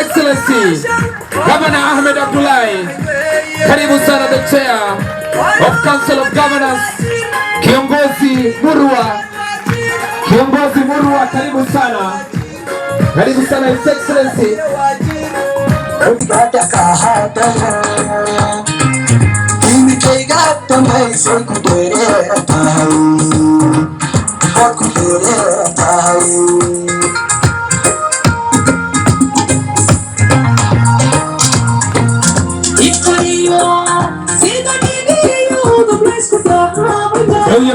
Excellency Governor Ahmed Abdullahi, karibu sana the chair of Council of Governors, Kiongozi Murwa, karibu sana His Excellency.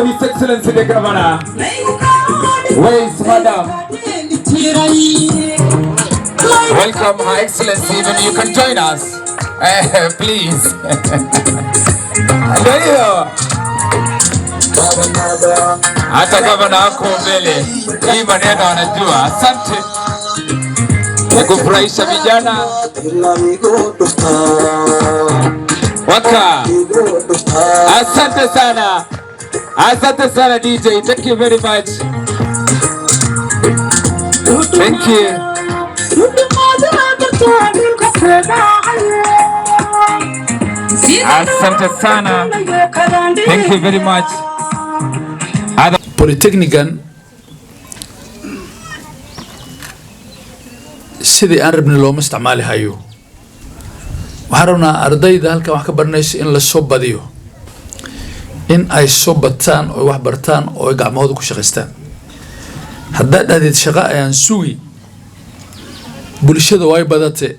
His Excellency the Governor. Where is Madam? Welcome, Her Excellency. Even you can join us, please. Hata Governor ako mbele, hii maneno anajua. Asante ya kufurahisha vijana waka. Asante sana. Asante sana DJ. Thank you very much. Thank you. Asante sana. Thank you very much. Polytechnican sidii aan rabnay looma isticmaali hayo. Waxaan rabnaa ardayda halkan wax ka baranaysa in la soo badiyo, in ay soo bataan oo wax bartaan oo gacmahooda ku shaqeystaan. Haddaad dhahdeed shaqo ayaan sugi, bulshada way badate,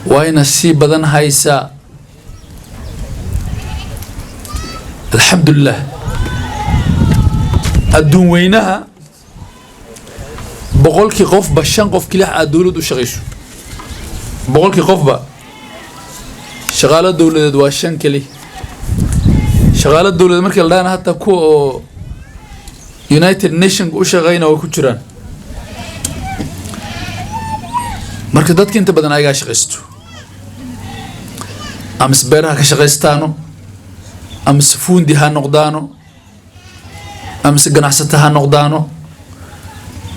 wayna sii badan haysaa. Alxamdulillah, adduun weynaha boqolkii qofba 5 qof kaliya aad dawladdu shaqeyso. boqolkii qofba shaqaale dawladeed waa 5 kaliya. shaqaale dawladeed markii la dhaana hatta kuwa oo United Nations u shaqeynaa way ku jiraan. marka dadka inta badan ayaga shaqeysto, ama beeraha ka shaqeystaano, ama fuundi ha noqdaano, ama ganacsato ha noqdaano.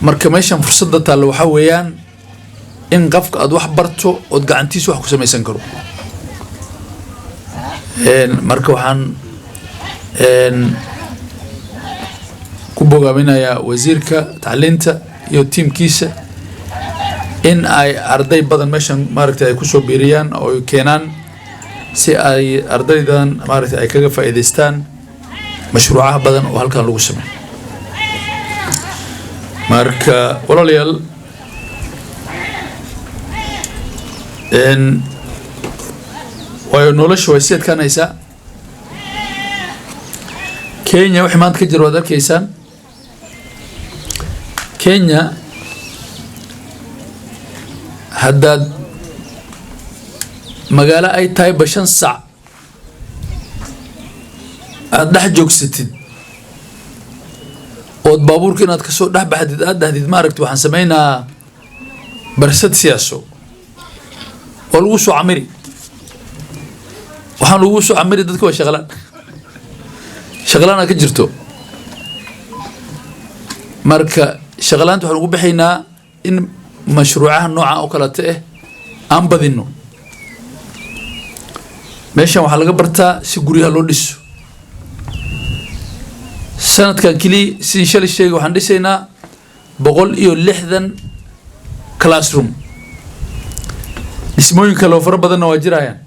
marka meeshan fursadda taalo waxa weeyaan in qofka aad wax barto oo gacantiisa wax ku sameeysan karo. marka waxaan ku bogaaminayaa wasiirka tacliinta iyo tiimkiisa in ay arday badan meeshan maaragtay ay ku soo biiriyaan oo ay keenaan si ay ardaydan maaragtay ay kaga faa'iideystaan mashruucaha badan oo halkan lagu sameeyo. marka walaalayaal way nolosha way seedkanaysaa. Kenya wixii maanta ka jiro waad arkaysaan. Kenya haddaad magaalo ay tahay 5 saac aad dhex joogsatid ood baabuurka inaad ka soo dhex baxdid aad dhahdid maaragtay waxaan sameynaa barsad siyaaso oo lagu soo camiri. waxaan lagu soo camiri dadka waa shaqalaan ka jirto. marka shaqalaanta waxaan ugu bixinaa in mashruucaha nooca oo kala ah aan badino. meeshan waxaa laga bartaa si guryaha loo dhiso. sanadkan kali si shalay sheegay waxaan dhisaynaa 160 classroom. dhismooyinka loo fara badan waa jirayaan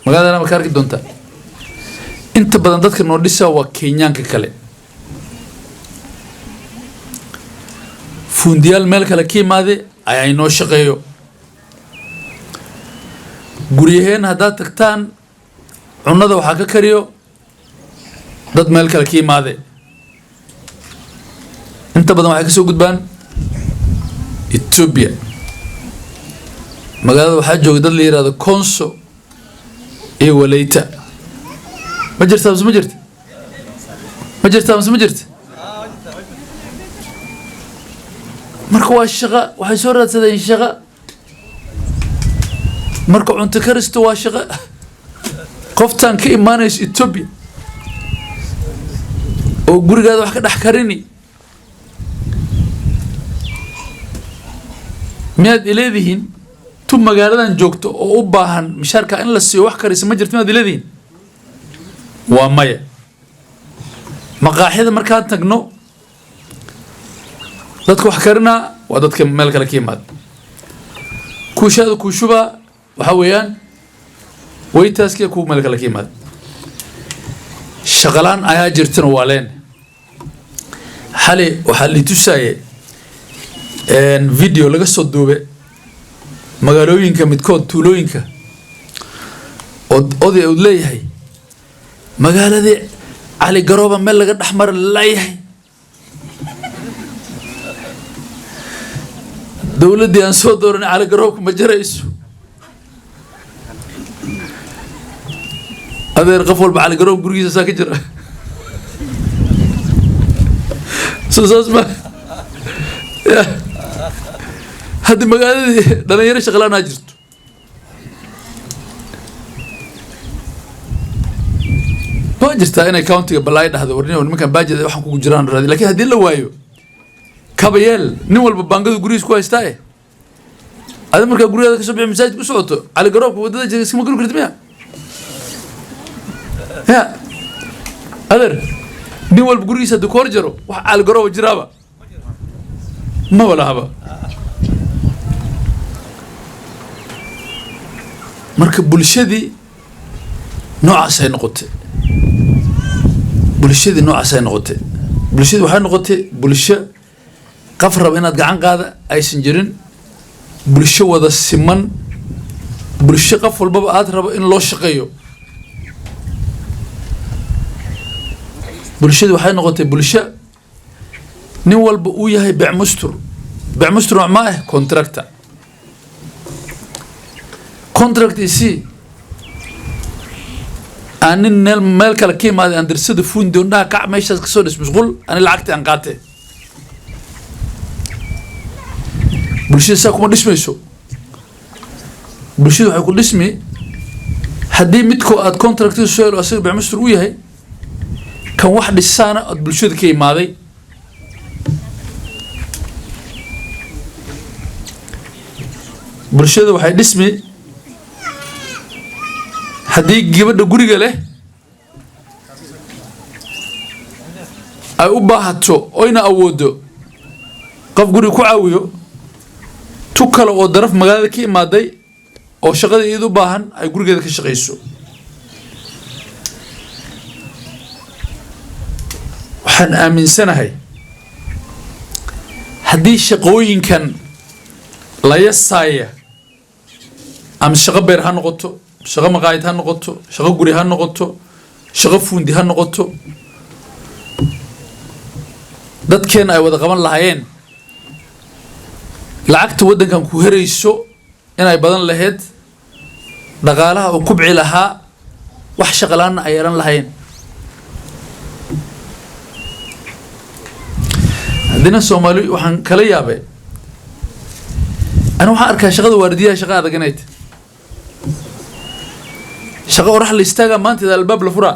magaalada ma ka arki doonta. inta badan dadka noo dhisa waa Kenyaanka kale. fundiyaal meel kale ka imaade ayaa inoo shaqeeyo. guriyaheen haddaad tagtaan cunada waxaa ka kariyo dad meel kale ka imaade. inta badan waxay ka soo gudbaan Ethiopia. magaalada waxaa jooga dad la yiraahdo Konso iyo Waleita. ma jirtaa mise ma jirta. marka waa shaqo waxay soo raadsadeen shaqo. marka cunto karisto waa shaqo. qoftan ka imaanaysa Ethiopia oo gurigaada wax ka dhex karini miyaad ileedihiin tu magaaladan joogto oo u baahan mishaarka in la siiyo wax karisa ma jirto miyaad ileedihiin waa maya maqaaxida markaan tagno dadka wax karina waa dadka meel kale ka yimaad kuushaada kuushuba waxa weeyaan waytaaskiya kuwa meel kale ka yimaad shaqalaan ayaa jirtana waa leen xali waxaa li tusaaye video laga soo duube magaalooyinka midkood tuulooyinka oday uu leeyahay magaaladii cali garooba meel laga dhaxmar leeyahay dawladdii aan soo dooranay cali garoobka ma jarayso adeer qof walba cali garoob gurigiisa saa ka jira soo saas ma haddii magaaladii dhalinyaro shaqalaanaa jirto waa jirtaa inay countiga balaay dhahdo warni nimankan baajed waxaan kugu jiraan raadi lakin haddii la waayo kabayeel nin walba baangadu gurigiis ku haystaa adi markaa gurigaada kasoo bixi masaajidka u socoto cali garoobka waddada jeega iskama guri karti miya ya adeer nin walba gurigiisa haddii ku hor jaro wax cali garooba jiraaba ma walahaba marka bulshadii noocaasay noqotay bulshadii waxay noqotay bulsho qaf raba inaad gacan qaada aysan jirin bulsho wada siman bulsho qof walbaba aad rabo in loo shaqeeyo bulshadii waxay noqotay bulsho nin walba uu yahay becmustur ma ah contractor isii aan nin meel kale ka imaaday aan darsada fuundi ondhaha kac meeshaas kasoo dhis musqul ani lacagti aan qaatee bulshada saa kuma dhismayso bulshada waxay ku dhismi haddii midkoo aad contractor soo helo asaga becmustur u yahay kan wax dhisaana aad bulshada ka imaaday bulshada waxay dhismi haddii gabadha guriga leh ay u baahato oyna awoodo qof guriga ku caawiyo tu kale oo daraf magaalada ka imaaday oo shaqada iyada u baahan ay gurigeeda ka shaqayso waxaan aaminsanahay haddii shaqooyinkan la yasaaya ama shaqo beer ha noqoto shaqo maqaayid ha noqoto shaqo guri ha noqoto shaqo fuundi ha noqoto dadkeena ay wada qaban lahaayeen lacagta waddankan ku herayso inay badan lahayd dhaqaalaha uu kubci lahaa wax shaqalaana ay yeelan lahaayeen haddina soomaali waxaan kala yaabay أنا waxaan arkaa shaqada waardiyaha shaqa adag inay tahay shaqa orax la istaaga maanta albaab la furaa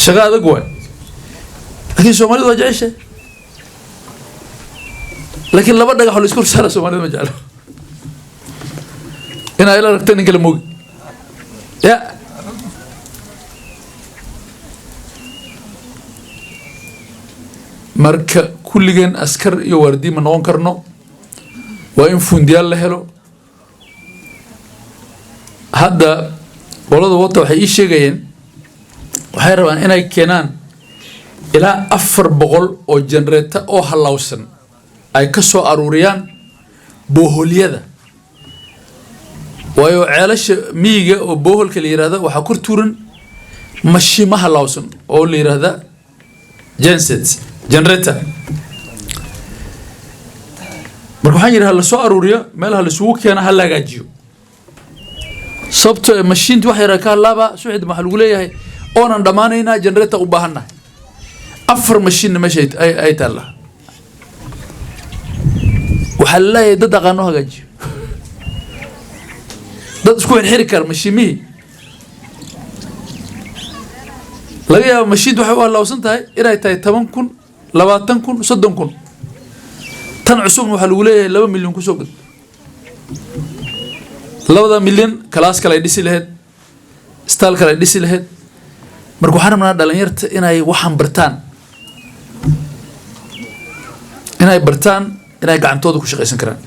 shaqa adag waay laakiin Soomaalidu waa jeceshay laakiin laba dhagax la isku saara Soomaalidu ma jeclo in ay la ragtaan in kala moog ya marka kulligan askar iyo waardiye ma noqon karno waa in fundiyaal la helo hadda qolada wata waxay ii sheegayeen waxay rabaan inay keenaan ilaa 400 oo generator oo halawsan ay ka soo aruuriyaan booholyada waayo ceelasha miyiga oo booholka la yiraahdo waxa ku tuuran mashiimaha halawsan oo la yiraahdo gensets generator marka waxaan yiraahdaa la soo aruuriyo meelaha la isugu keena hal lagaajiyo sababtoo mashiintii wax yar ka laaba suuxid ma lagu leeyahay oonan dhamaanayna generator u baahanahay 4 mashiin meesha ay taala waxa la leeyahay dad aqoon hagaajiyo dad isku xiri kar mashiimii laga yaabo mashiintu waxay u halawsan tahay inay tahay 10,000 20,000 30,000 tan cusubna waxaa lagu leeyahay 2 milyan ku soo gad 2 milyan kalaas kale ay dhisi lahayd staal kale ay dhisi lahayd marka waxaan rabnaa dhalinyarta inay waxan bartaan inay gacantooda ku shaqaysan karaan